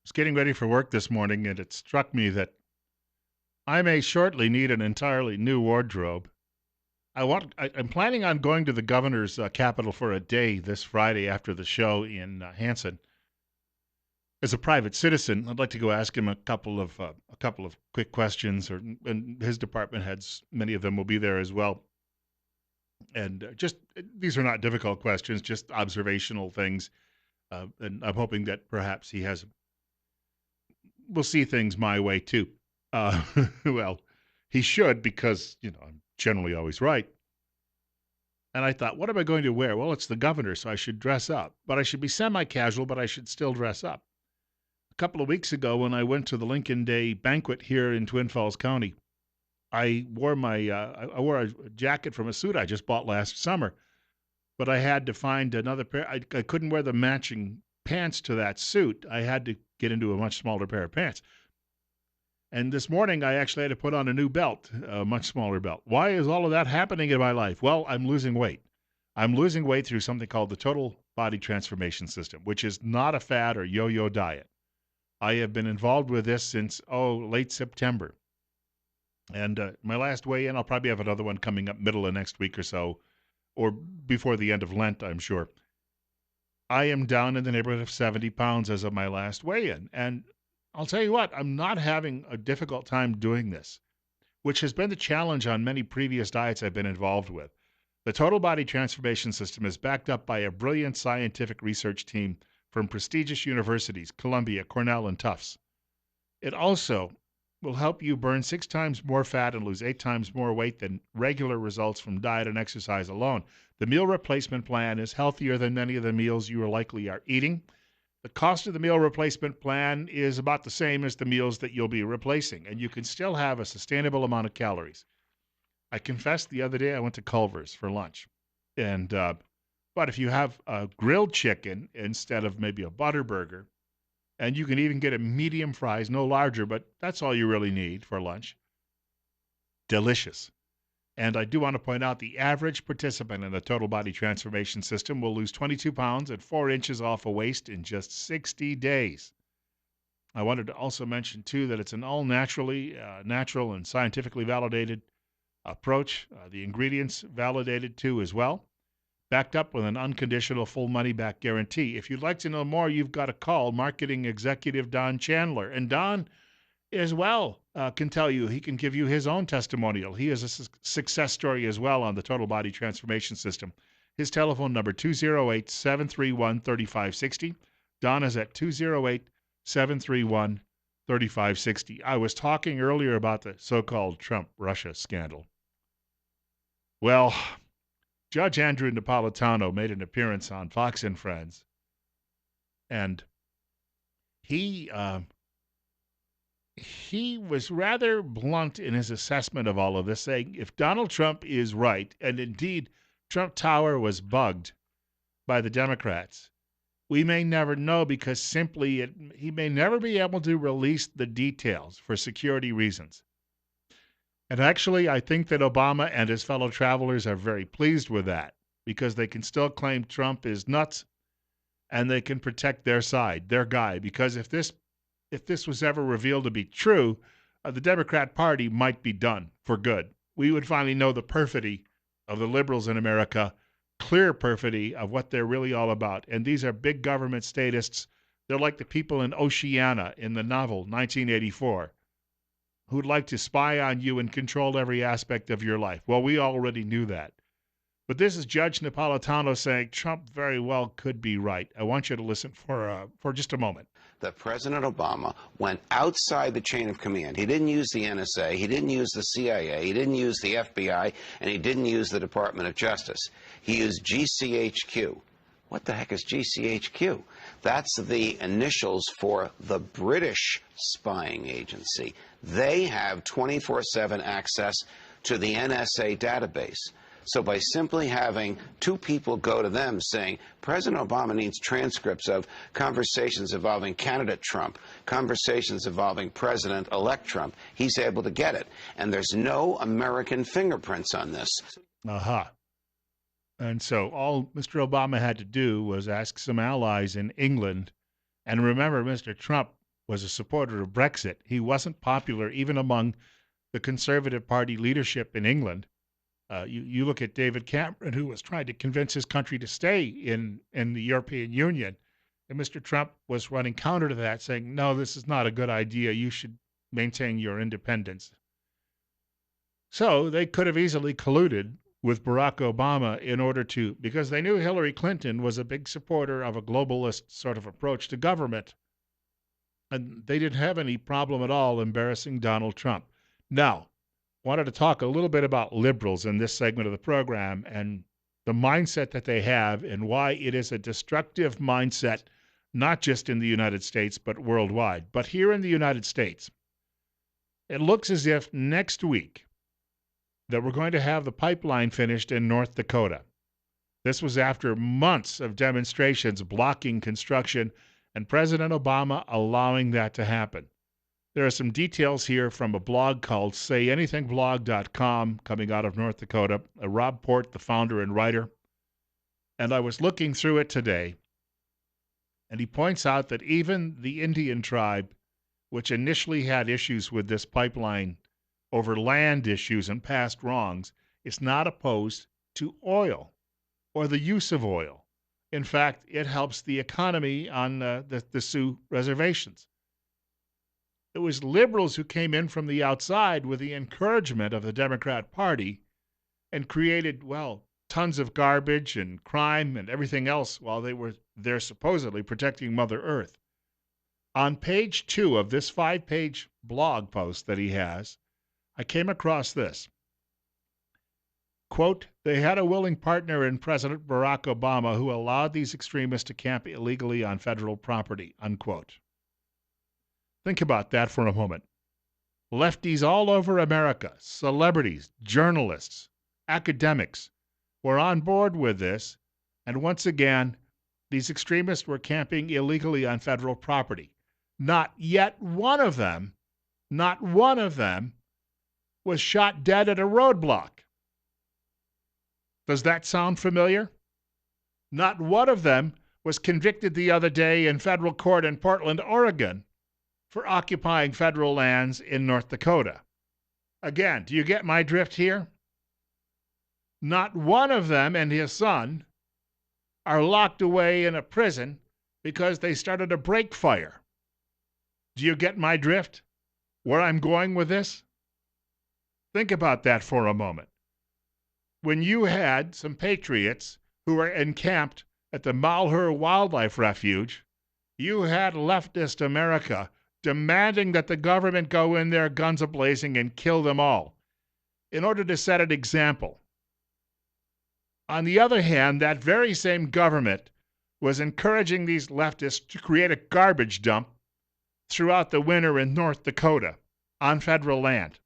Was getting ready for work this morning, and it struck me that I may shortly need an entirely new wardrobe. I'm planning on going to the governor's capital for a day this Friday after the show in Hanson. As a private citizen, I'd like to go ask him a couple of quick questions, and his department heads, many of them will be there as well. And just these are not difficult questions, just observational things. And I'm hoping that perhaps will see things my way too. Uh, well, he should because I'm generally always right. And I thought, what am I going to wear? Well, it's the governor, so I should dress up. But I should be semi-casual, but I should still dress up. A couple of weeks ago, when I went to the Lincoln Day banquet here in Twin Falls County, I wore a jacket from a suit I just bought last summer, but I had to find another pair. I couldn't wear the matching pants to that suit. I had to get into a much smaller pair of pants. And this morning, I actually had to put on a new belt, a much smaller belt. Why is all of that happening in my life? Well, I'm losing weight. I'm losing weight through something called the Total Body Transformation System, which is not a fad or yo-yo diet. I have been involved with this since, late September. And my last weigh-in, I'll probably have another one coming up middle of next week or so, or before the end of Lent, I'm sure. I am down in the neighborhood of 70 pounds as of my last weigh-in. And I'll tell you what, I'm not having a difficult time doing this, which has been the challenge on many previous diets I've been involved with. The Total Body Transformation System is backed up by a brilliant scientific research team from prestigious universities, Columbia, Cornell, and Tufts. It also will help you burn 6 times more fat and lose 8 times more weight than regular results from diet and exercise alone. The meal replacement plan is healthier than many of the meals you are likely eating. The cost of the meal replacement plan is about the same as the meals that you'll be replacing, and you can still have a sustainable amount of calories. I confessed the other day I went to Culver's for lunch, and but if you have a grilled chicken instead of maybe a butter burger, and you can even get a medium fries, no larger, but that's all you really need for lunch. Delicious. And I do want to point out the average participant in the Total Body Transformation System will lose 22 pounds and 4 inches off of waist in just 60 days. I wanted to also mention, too, that it's an all-naturally, natural and scientifically validated approach. The ingredients validated, too, as well. Backed up with an unconditional full money-back guarantee. If you'd like to know more, you've got to call Marketing Executive Don Chandler. And Don as well can tell you, he can give you his own testimonial. He is a success story as well on the Total Body Transformation System. His telephone number, 208-731-3560. Don is at 208-731-3560. I was talking earlier about the so-called Trump-Russia scandal. Well, Judge Andrew Napolitano made an appearance on Fox and Friends, and he was rather blunt in his assessment of all of this, saying if Donald Trump is right, and indeed Trump Tower was bugged by the Democrats, we may never know because simply he may never be able to release the details for security reasons. And actually, I think that Obama and his fellow travelers are very pleased with that because they can still claim Trump is nuts and they can protect their side, their guy. Because if this was ever revealed to be true, the Democrat Party might be done for good. We would finally know the perfidy of the liberals in America, clear perfidy of what they're really all about. And these are big government statists. They're like the people in Oceania in the novel 1984. Who'd like to spy on you and control every aspect of your life. Well, we already knew that. But this is Judge Napolitano saying Trump very well could be right. I want you to listen for just a moment. That President Obama went outside the chain of command. He didn't use the NSA, he didn't use the CIA, he didn't use the FBI, and he didn't use the Department of Justice. He used GCHQ. What the heck is GCHQ? That's the initials for the British spying agency. They have 24/7 access to the NSA database. So by simply having two people go to them saying, President Obama needs transcripts of conversations involving candidate Trump, conversations involving President-elect Trump, he's able to get it. And there's no American fingerprints on this. Aha. And so all Mr. Obama had to do was ask some allies in England. And remember, Mr. Trump was a supporter of Brexit. He wasn't popular even among the Conservative Party leadership in England. You look at David Cameron, who was trying to convince his country to stay in the European Union, and Mr. Trump was running counter to that, saying, no, this is not a good idea. You should maintain your independence. So they could have easily colluded with Barack Obama in order to, because they knew Hillary Clinton was a big supporter of a globalist sort of approach to government. And they didn't have any problem at all embarrassing Donald Trump. Now, wanted to talk a little bit about liberals in this segment of the program and the mindset that they have and why it is a destructive mindset, not just in the United States, but worldwide. But here in the United States, it looks as if next week that we're going to have the pipeline finished in North Dakota. This was after months of demonstrations blocking construction and President Obama allowing that to happen. There are some details here from a blog called SayAnythingBlog.com coming out of North Dakota. Rob Port, the founder and writer. And I was looking through it today, and he points out that even the Indian tribe, which initially had issues with this pipeline over land issues and past wrongs, is not opposed to oil or the use of oil. In fact, it helps the economy on the Sioux reservations. It was liberals who came in from the outside with the encouragement of the Democrat Party and created, well, tons of garbage and crime and everything else while they were there supposedly protecting Mother Earth. On page 2 of this 5-page blog post that he has, I came across this. Quote, they had a willing partner in President Barack Obama who allowed these extremists to camp illegally on federal property, unquote. Think about that for a moment. Lefties all over America, celebrities, journalists, academics, were on board with this, and once again, these extremists were camping illegally on federal property. Not yet one of them was shot dead at a roadblock. Does that sound familiar? Not one of them was convicted the other day in federal court in Portland, Oregon, for occupying federal lands in North Dakota. Again, do you get my drift here? Not one of them and his son are locked away in a prison because they started a break fire. Do you get my drift? Where I'm going with this? Think about that for a moment. When you had some patriots who were encamped at the Malheur Wildlife Refuge, you had leftist America demanding that the government go in there guns a-blazing and kill them all in order to set an example. On the other hand, that very same government was encouraging these leftists to create a garbage dump throughout the winter in North Dakota on federal land.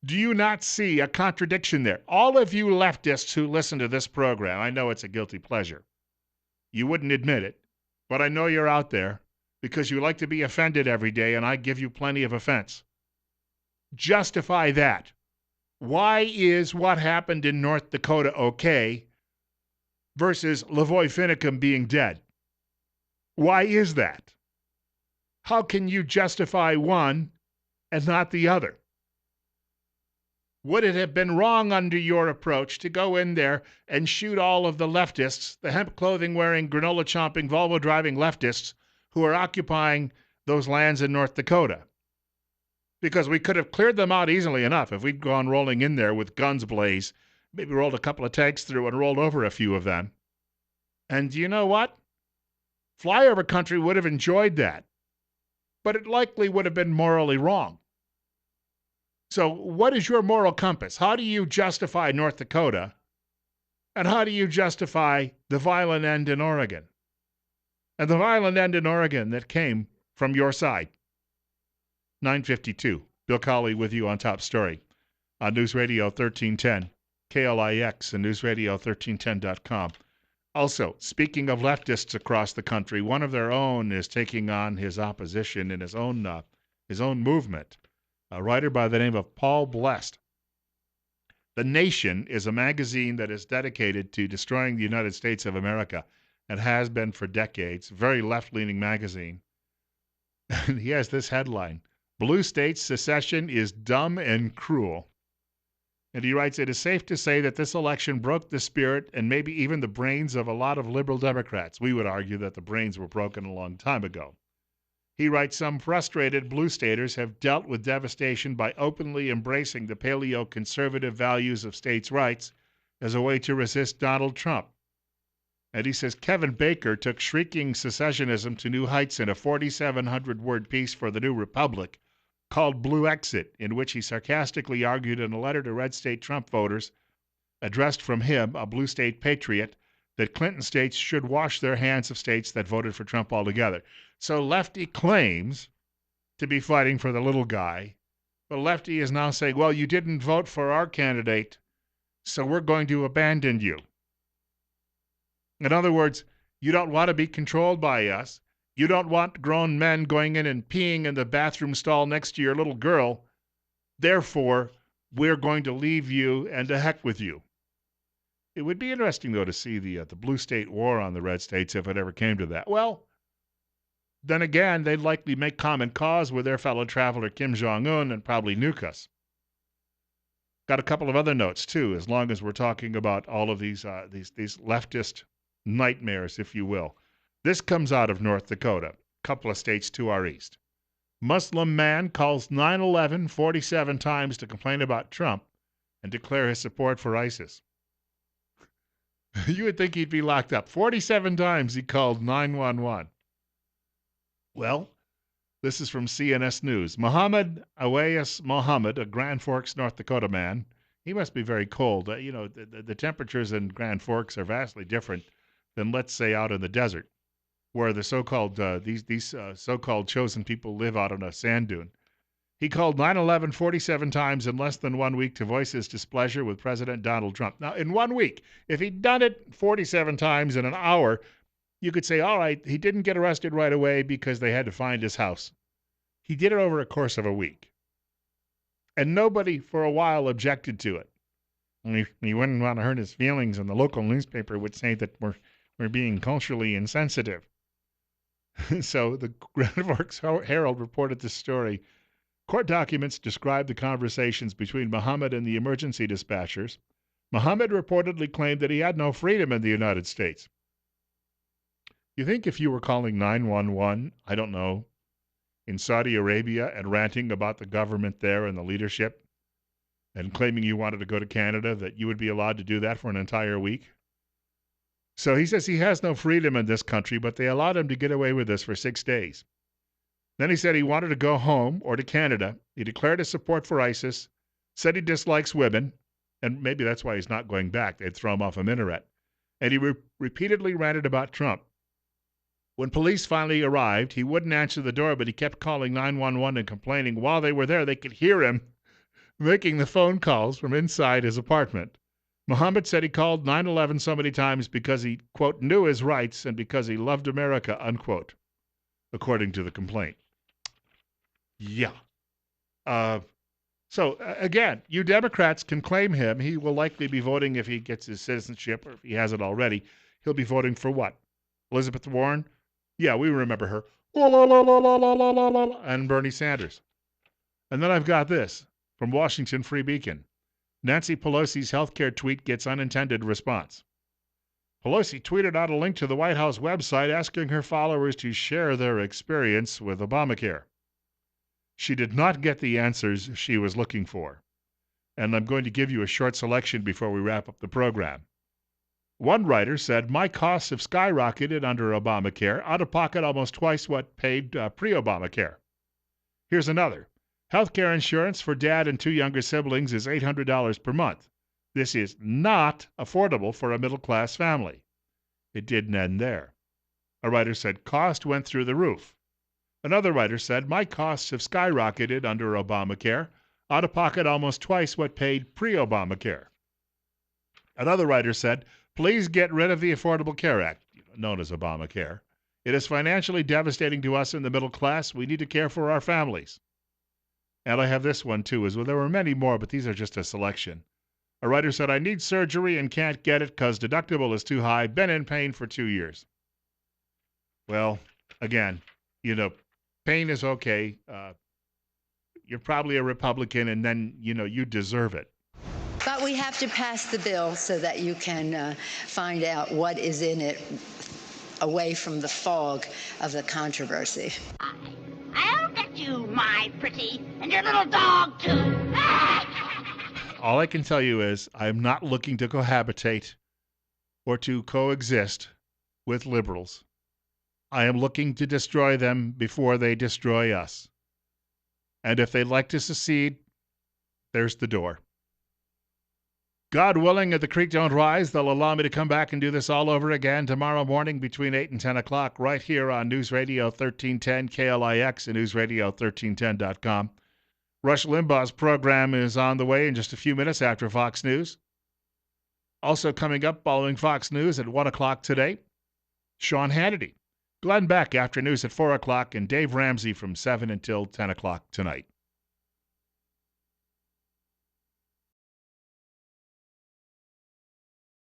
Do you not see a contradiction there? All of you leftists who listen to this program, I know it's a guilty pleasure. You wouldn't admit it, but I know you're out there because you like to be offended every day, and I give you plenty of offense. Justify that. Why is what happened in North Dakota okay versus LaVoy Finicum being dead? Why is that? How can you justify one and not the other? Would it have been wrong under your approach to go in there and shoot all of the leftists, the hemp clothing wearing, granola chomping, Volvo driving leftists who are occupying those lands in North Dakota? Because we could have cleared them out easily enough if we'd gone rolling in there with guns ablaze, maybe rolled a couple of tanks through and rolled over a few of them. And you know what? Flyover country would have enjoyed that, but it likely would have been morally wrong. So what is your moral compass? How do you justify North Dakota? And how do you justify the violent end in Oregon? And the violent end in Oregon that came from your side. 9:52. Bill Colley with you on Top Story on News Radio 1310, KLIX, and newsradio1310.com. Also, speaking of leftists across the country, one of their own is taking on his opposition in his own movement. A writer by the name of Paul Blest. The Nation is a magazine that is dedicated to destroying the United States of America and has been for decades. Very left-leaning magazine. And he has this headline: Blue States secession is dumb and cruel. And he writes, it is safe to say that this election broke the spirit and maybe even the brains of a lot of liberal Democrats. We would argue that the brains were broken a long time ago. He writes, some frustrated blue staters have dealt with devastation by openly embracing the paleo-conservative values of states' rights as a way to resist Donald Trump. And he says Kevin Baker took shrieking secessionism to new heights in a 4,700-word piece for the New Republic called Blue Exit, in which he sarcastically argued in a letter to red state Trump voters, addressed from him, a blue state patriot, that Clinton states should wash their hands of states that voted for Trump altogether. So Lefty claims to be fighting for the little guy, but Lefty is now saying, well, you didn't vote for our candidate, so we're going to abandon you. In other words, you don't want to be controlled by us. You don't want grown men going in and peeing in the bathroom stall next to your little girl. Therefore, we're going to leave you and to heck with you. It would be interesting, though, to see the blue state war on the red states if it ever came to that. Well, then again, they'd likely make common cause with their fellow traveler Kim Jong-un and probably nuke us. Got a couple of other notes, too, as long as we're talking about all of these leftist nightmares, if you will. This comes out of North Dakota, a couple of states to our east. Muslim man calls 9/11 47 times to complain about Trump and declare his support for ISIS. You would think he'd be locked up. 47 times he called 911. Well, this is from CNS News. Muhammad Awais Muhammad, a Grand Forks, North Dakota man. He must be very cold. The temperatures in Grand Forks are vastly different than, let's say, out in the desert, where the so-called these so-called chosen people live out on a sand dune. He called 9/11 47 times in less than 1 week to voice his displeasure with President Donald Trump. Now, in 1 week, if he'd done it 47 times in an hour, you could say, all right, he didn't get arrested right away because they had to find his house. He did it over a course of a week. And nobody for a while objected to it. He wouldn't want to hurt his feelings, and the local newspaper would say that we're being culturally insensitive. So the Grand Forks Herald reported this story. Court documents describe the conversations between Muhammad and the emergency dispatchers. Muhammad reportedly claimed that he had no freedom in the United States. You think if you were calling 911, I don't know, in Saudi Arabia and ranting about the government there and the leadership and claiming you wanted to go to Canada, that you would be allowed to do that for an entire week? So he says he has no freedom in this country, but they allowed him to get away with this for 6 days. Then he said he wanted to go home or to Canada. He declared his support for ISIS, said he dislikes women, and maybe that's why he's not going back. They'd throw him off a minaret. And he repeatedly ranted about Trump. When police finally arrived, he wouldn't answer the door, but he kept calling 911 and complaining. While they were there, they could hear him making the phone calls from inside his apartment. Muhammad said he called 9/11 so many times because he, quote, knew his rights and because he loved America, unquote, according to the complaint. Yeah. So, again, you Democrats can claim him. He will likely be voting if he gets his citizenship, or if he hasn't already. He'll be voting for what? Elizabeth Warren? Yeah, we remember her. And Bernie Sanders. And then I've got this from Washington Free Beacon. Nancy Pelosi's healthcare tweet gets unintended response. Pelosi tweeted out a link to the White House website asking her followers to share their experience with Obamacare. She did not get the answers she was looking for. And I'm going to give you a short selection before we wrap up the program. One writer said, my costs have skyrocketed under Obamacare, out of pocket almost twice what paid pre-Obamacare. Here's another. Healthcare insurance for dad and 2 younger siblings is $800 per month. This is not affordable for a middle-class family. It didn't end there. A writer said, cost went through the roof. Another writer said, my costs have skyrocketed under Obamacare, out of pocket almost twice what paid pre-Obamacare. Another writer said, please get rid of the Affordable Care Act, known as Obamacare. It is financially devastating to us in the middle class. We need to care for our families. And I have this one, too, as well. There were many more, but these are just a selection. A writer said, I need surgery and can't get it because deductible is too high. Been in pain for 2 years. Well, again, Pain is okay. You're probably a Republican, and then, you deserve it. But we have to pass the bill so that you can find out what is in it away from the fog of the controversy. I'll get you, my pretty, and your little dog, too. All I can tell you is I'm not looking to cohabitate or to coexist with liberals. I am looking to destroy them before they destroy us. And if they'd like to secede, there's the door. God willing, if the creek don't rise, they'll allow me to come back and do this all over again tomorrow morning between 8 and 10 o'clock right here on News Radio 1310 KLIX and newsradio1310.com. Rush Limbaugh's program is on the way in just a few minutes after Fox News. Also coming up following Fox News at 1 o'clock today, Sean Hannity. Glenn Beck after news at 4 o'clock, and Dave Ramsey from 7 until 10 o'clock tonight.